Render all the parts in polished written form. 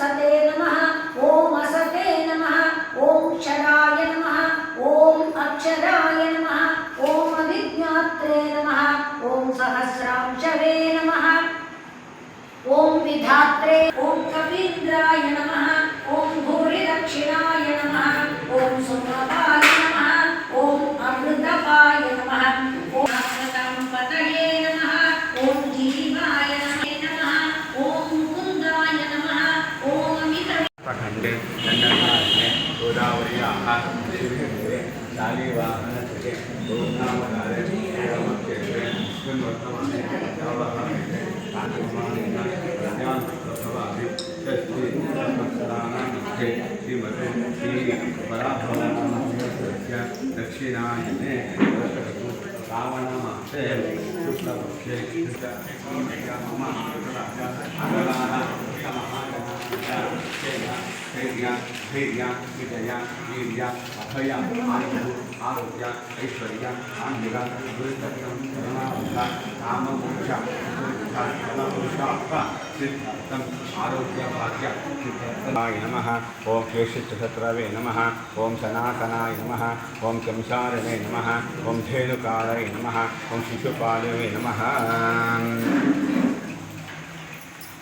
सते नमः ॐ असते नमः ॐ क्षराय नमः ॐ अक्षराय नमः ॐ अभिज्ञात्रे नमः ॐ सहस्रांशवे नमः ॐ विधात्रे ॐ कवीन्द्राय नमः ॐ भूरिदक्षिणाय नमः ॐ सुमपाय नमः ॐ अमृतपाय नमः ॐ पतये नमः ॐ जीवाय नमः ॐ मुकुन्दाय नमः ॐ खंडे चंद्रमाने गोदावर्याः शिवे शालीवाहनसुते गोनामकारे एवमक्षेत्रे वर्तमाने नवहरे कान्तिमानेन प्रज्ञानप्रभवादि षष्ठी संवत्सराणां मध्ये श्रीमते श्रीपराभवनामस्य दक्षिणायने वर्षतु श्रावणमासे शुक्लपक्षे धैर्य विजय वीर्य अभय आयु आरोग्य ऐश्वर्य आंगिक गुरुदत्तम करुणाबुद्ध काममोक्ष सिद्धार्थम आरोग्य भाग्य सिद्धार्थाय नमः ओं केशिचशत्रवे नमः ओं सनातनाय नमः ओं कंसारणे नमः ओं धेनुकालये नमः ओं शिशुपालवे नमः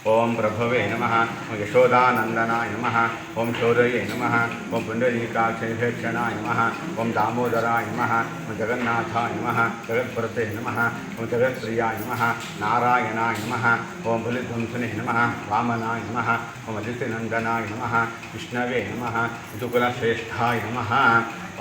ओं प्रभवे नमः ओं यशोदानंदनाय नमः ओं शौर्ये नमः ओं पुंडरीकाक्षणाय नमः ओं दामोदराय नमः ओं जगन्नाथाय नमः जगत्परते नमः ओं जगत्प्रियाय नमः नारायणाय नमः ओं बलिध्वंसने नमः वामनाय नमः ओं अदितिनंदनाय नमः विष्णवे नमः यदुकुलश्रेष्ठाय नमः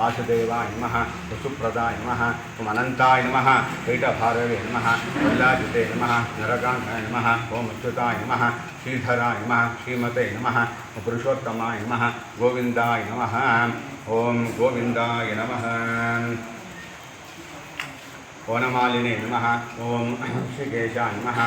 वासुदेवाय नमः वसुप्रदाय नमः ओं अनंताय नमः कैटभारवे नमः वल्लाजिते नमः नरकांताय नमः ओं अच्युताय नमः श्रीधराय नमः श्रीमते नमः पुरुषोत्तमाय नमः गोविंदाय नमः ओं गोविंदाय नमः ओनमालिने नमः ओं ऋषिकेशाय नमः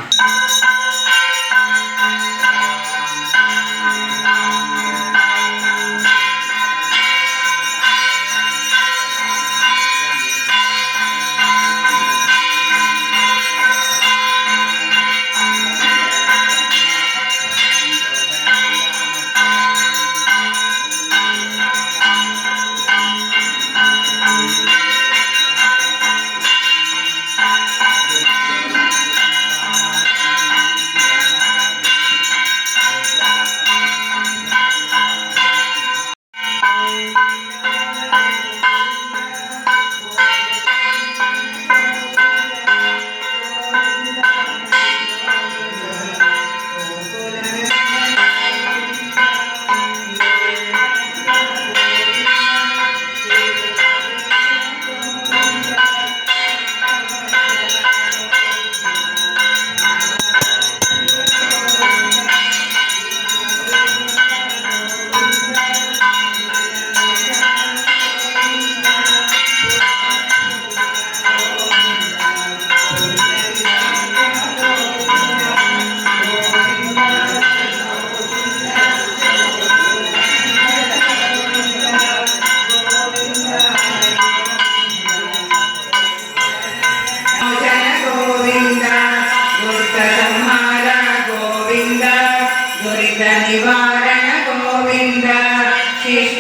निवारण गोविंद शिष्ट